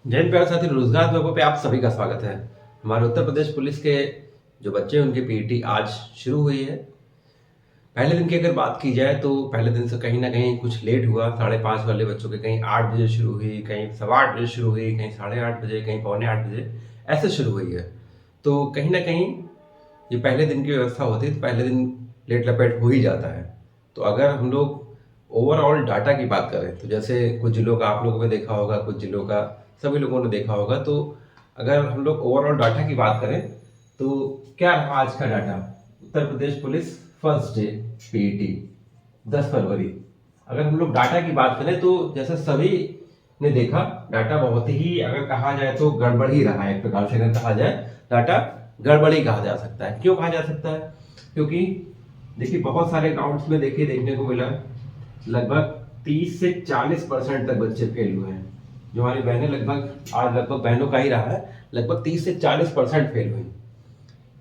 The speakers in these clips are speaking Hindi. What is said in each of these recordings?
जय हिंद प्यारे साथी, रोजगार वेबो पे आप सभी का स्वागत है। हमारे उत्तर प्रदेश पुलिस के जो बच्चे हैं उनकी पीईटी आज शुरू हुई है। पहले दिन की अगर बात की जाए तो पहले दिन से कहीं ना कहीं कुछ लेट हुआ। 5:30 वाले बच्चों के कहीं 8 बजे शुरू हुई, कहीं 8:15 शुरू हुई, कहीं 8:30 बजे, कहीं 7:45 बजे ऐसे शुरू हुई है। तो कहीं ना कहीं ये पहले दिन की व्यवस्था होती है तो पहले दिन लेट लपेट हो ही जाता है। तो अगर हम लोग ओवरऑल डाटा की बात करें तो जैसे कुछ जिलों का आप लोगों ने देखा होगा, कुछ जिलों का सभी लोगों ने देखा होगा। तो अगर हम लोग ओवरऑल डाटा की बात करें तो क्या रहा आज का data? Uttar Pradesh police first day PET 10 फरवरी। अगर हम लोग डाटा की बात करें तो जैसे सभी ने देखा, डाटा बहुत ही, अगर कहा जाए तो गड़बड़ ही रहा है। एक प्रकार से अगर कहा जाए डाटा गड़बड़ ही कहा जा सकता है। क्यों कहा जा सकता है? क्योंकि देखिए बहुत सारे अकाउंट्स में देखिए देखने को मिला लगभग 30 से 40% तक बच्चे फेल हुए हैं। जो हमारी बहनें लगभग बहनों का ही रहा है, लगभग 30 से 40% फेल हुई।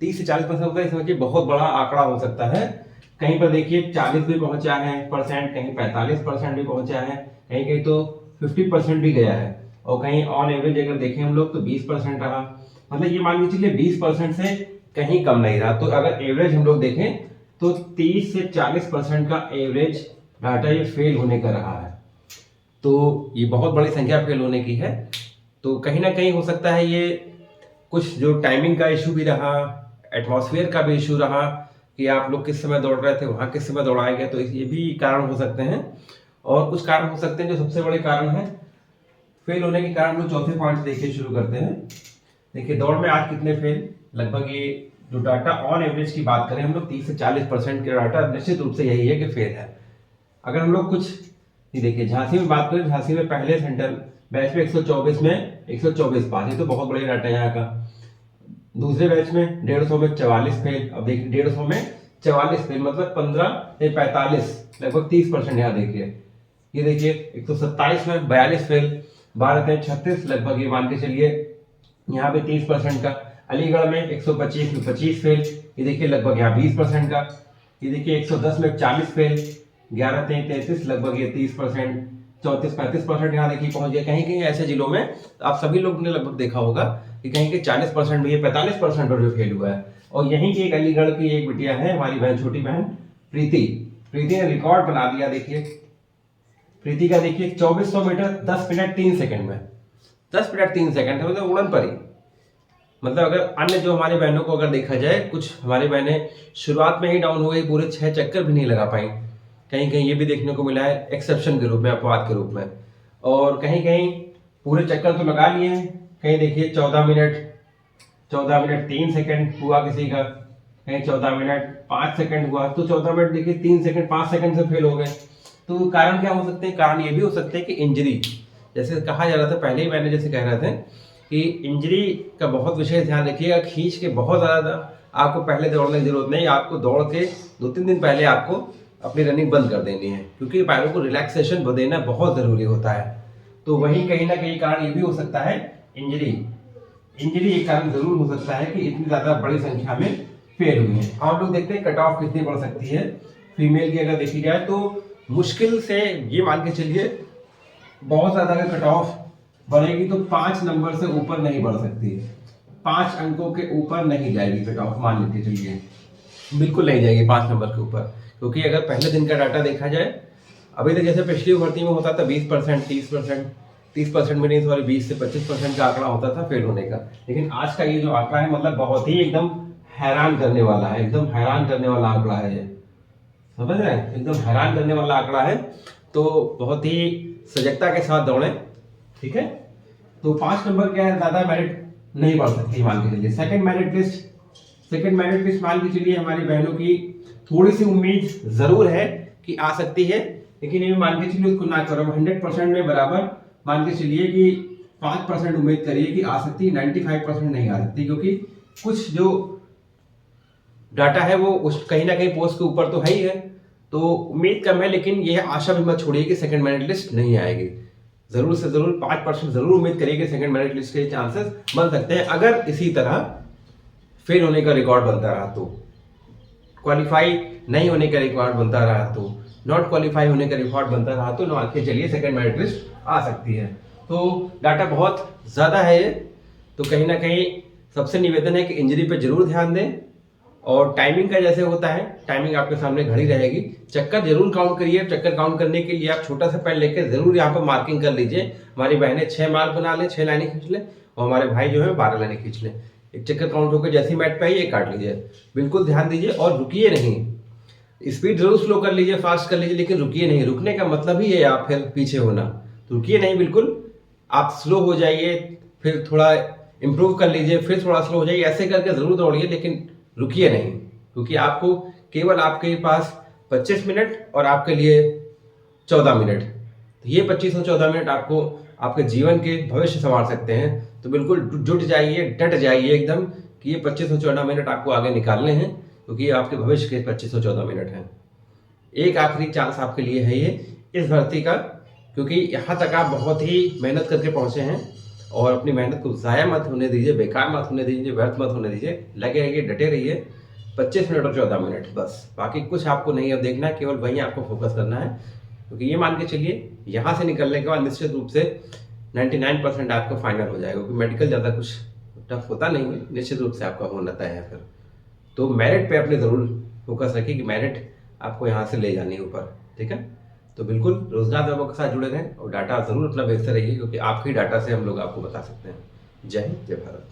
30 से 40% होता है, समझिए बहुत बड़ा आंकड़ा हो सकता है। कहीं पर देखिए 40 भी पहुंचा है परसेंट, कहीं 45% भी पहुंचा है, कहीं कहीं तो 50% भी गया है, और कहीं ऑन एवरेज अगर देखें हम लोग तो 20% रहा। मतलब ये मान के चलिए 20% से कहीं कम नहीं रहा। तो अगर एवरेज हम लोग देखें तो 30 से 40% का एवरेज डाटा ये फेल होने का रहा है। तो ये बहुत बड़ी संख्या फेल होने की है। तो कहीं ना कहीं हो सकता है ये कुछ जो टाइमिंग का इशू भी रहा, एटमॉस्फेयर का भी इशू रहा कि आप लोग किस समय दौड़ रहे थे, वहां किस समय दौड़ाए गए, तो ये भी कारण हो सकते हैं। और कुछ कारण हो सकते हैं, जो सबसे बड़े कारण है फेल होने के कारण, लोग चौथे पॉइंट देखिए शुरू करते हैं। देखिए दौड़ में आज कितने फेल, लगभग ये जो डाटा ऑन एवरेज की बात करें हम लोग 30 से 40% के डाटा निश्चित रूप से यही है कि फेल है। अगर हम लोग कुछ देखिए झांसी में बात करें, झांसी में पहले सेंटर बैच में 124 में 124 पास, ये तो बहुत बढ़िया डाटा यहाँ का। दूसरे बैच में 150 में 44 फेल। अब देखिए 150 में 44 फेल मतलब 15 से 45, लगभग 30% यहाँ देखिए। ये देखिए 127 में 42 फेल, 12 से 36, लगभग ये मान के चलिए यहाँ पे 30% का। अलीगढ़ में 125 में 25 फेल, ये देखिए लगभग यहाँ 20% का। ये देखिए 110 में 40 फेल, 11 से 33, लगभग ये 30%, 34-35% यहाँ देखिए पहुंच गया। कहीं कहीं ऐसे जिलों में आप सभी लोग ने लगभग देखा होगा कि कहीं के 40% में, 45% पर भी फेल हुआ है। और यहीं की एक अलीगढ़ की एक बिटिया है, हमारी बहन, छोटी बहन प्रीति ने रिकॉर्ड बना दिया। देखिए प्रीति का देखिए 2400 मीटर 10 मिनट 3 सेकंड में, 10 मिनट 3 सेकंड है, मतलब उड़न परी। मतलब अगर अन्य जो हमारी बहनों को अगर देखा जाए, कुछ हमारी बहनें शुरुआत में ही डाउन हो गई, पूरे 6 चक्कर भी नहीं लगा पाई। कहीं कहीं ये भी देखने को मिला है एक्सेप्शन के रूप में, अपवाद के रूप में। और कहीं कहीं पूरे चक्कर तो लगा लिए हैं। कहीं देखिए 14 मिनट 3 सेकंड हुआ किसी का, कहीं 14 मिनट 5 सेकंड हुआ। तो 14 मिनट देखिए 3 सेकंड 5 सेकंड से फेल हो गए। तो कारण क्या हो सकते हैं? कारण ये भी हो सकते हैं कि इंजरी, जैसे कहा जा रहा था पहले ही मैंने जैसे कह रहे थे कि इंजरी का बहुत विशेष ध्यान रखिएगा। खींच के बहुत ज़्यादा आपको पहले दौड़ने की जरूरत नहीं, आपको दौड़ के 2-3 दिन पहले आपको अपनी रनिंग बंद कर देनी है, क्योंकि पैरों को रिलैक्सेशन देना बहुत ज़रूरी होता है। तो वहीं कहीं ना कहीं कारण ये भी हो सकता है इंजरी एक कारण जरूर हो सकता है कि इतनी ज़्यादा बड़ी संख्या में फेल हुई है। हम लोग देखते हैं कट ऑफ कितनी बढ़ सकती है फीमेल की अगर देखी जाए तो मुश्किल से ये मान के चलिए बहुत ज़्यादा अगर कट ऑफ बढ़ेगी तो 5 नंबर से ऊपर नहीं बढ़ सकती, 5 अंकों के ऊपर नहीं जाएगी कट ऑफ, मान लेते चलिए बिल्कुल नहीं जाएगी 5 नंबर के ऊपर। क्योंकि अगर पहले दिन का डाटा देखा जाए, अभी तक जैसे पिछली भर्ती में होता था 20%, 30%, 30% में नहीं, सॉरी 20 से 25% का आंकड़ा होता था फेल होने का। लेकिन आज का ये जो आंकड़ा है, मतलब बहुत ही एकदम हैरान करने वाला है, एकदम हैरान करने वाला आंकड़ा है ये, समझ रहे हैं? एकदम हैरान करने वाला आंकड़ा है। तो बहुत ही सजगता के साथ दौड़ें, ठीक है? तो 5 नंबर क्या है, ज्यादा मेरिट नहीं बढ़ सकती मान के चलिए। सेकंड मेरिट लिस्ट मान के चलिए हमारी बहनों की थोड़ी सी उम्मीद जरूर है कि आ सकती है, लेकिन ये मान के चलिए उसको ना करो 100% में बराबर मान के चलिए कि 5% उम्मीद करिए कि आ सकती है, 95% नहीं आ सकती। क्योंकि कुछ जो डाटा है वो उस कहीं ना कहीं पोस्ट के ऊपर तो है ही है, तो उम्मीद कम है। लेकिन यह आशा भी मत छोड़िए कि सेकंड मेरिट लिस्ट नहीं आएगी। जरूर से जरूर 5% जरूर उम्मीद करिए कि सेकंड मेरिट लिस्ट के चांसेस बन सकते हैं। अगर इसी तरह फेल होने का रिकॉर्ड बनता रहा तो, क्वालिफाई नहीं होने का रिकॉर्ड बनता रहा तो, नॉट क्वालिफाई होने का रिकॉर्ड बनता रहा तो मान के चलिए सेकंड मेरिट लिस्ट आ सकती है। तो डाटा बहुत ज़्यादा है ये, तो कहीं ना कहीं सबसे निवेदन है कि इंजरी पे जरूर ध्यान दें। और टाइमिंग का जैसे होता है, टाइमिंग आपके सामने घड़ी रहेगी, चक्कर जरूर काउंट करिए। चक्कर काउंट करने के लिए आप छोटा सा पेन लेके जरूर यहाँ पर मार्किंग कर लीजिए। हमारी बहनें 6 मार्क बना लें, 6 लाइनें खींच लें, और हमारे भाई जो है 12 लाइनें खींच लें। एक चक्कर काउंट होकर जैसी मैट पे आई एक काट लीजिए। बिल्कुल ध्यान दीजिए और रुकिए नहीं। स्पीड जरूर स्लो कर लीजिए, फास्ट कर लीजिए, लेकिन रुकिए नहीं। रुकने का मतलब ही है आप फिर पीछे होना, तो रुकिए नहीं बिल्कुल। आप स्लो हो जाइए, फिर थोड़ा इंप्रूव कर लीजिए, फिर थोड़ा स्लो हो जाइए, ऐसे करके जरूर दौड़िए, लेकिन रुकिए नहीं। क्योंकि आपको केवल आपके पास 25 मिनट और आपके लिए 14 मिनट, तो ये 25 और 14 मिनट आपको आपके जीवन के भविष्य संवार सकते हैं। तो बिल्कुल जुट जाइए, डट जाइए एकदम कि ये 25 और 14 मिनट आपको आगे निकालने हैं, क्योंकि ये आपके भविष्य के 25 और 14 मिनट हैं। एक आखिरी चांस आपके लिए है ये इस भर्ती का, क्योंकि यहाँ तक आप बहुत ही मेहनत करके पहुँचे हैं, और अपनी मेहनत को ज़ाया मत होने दीजिए, बेकार मत होने दीजिए, व्यर्थ मत होने दीजिए। लगे रहिए, डटे रहिए। 25 मिनट और 14 मिनट बस, बाकी कुछ आपको नहीं अब देखना है, केवल वहीं आपको फोकस करना है। क्योंकि ये मान के चलिए यहाँ से निकलने के बाद निश्चित रूप से 99% आपका फाइनल हो जाएगा, क्योंकि मेडिकल ज़्यादा कुछ टफ होता नहीं है, निश्चित रूप से आपका होना तय है। फिर तो मेरिट पे अपने ज़रूर फोकस रखिए कि मेरिट आपको यहाँ से ले जानी है ऊपर, ठीक है। तो बिल्कुल रोजगार विभाग के साथ जुड़े रहें और डाटा ज़रूर अपना भेजते रहिए, क्योंकि आपके डाटा से हम लोग आपको बता सकते हैं। जय हिंद, जय भारत।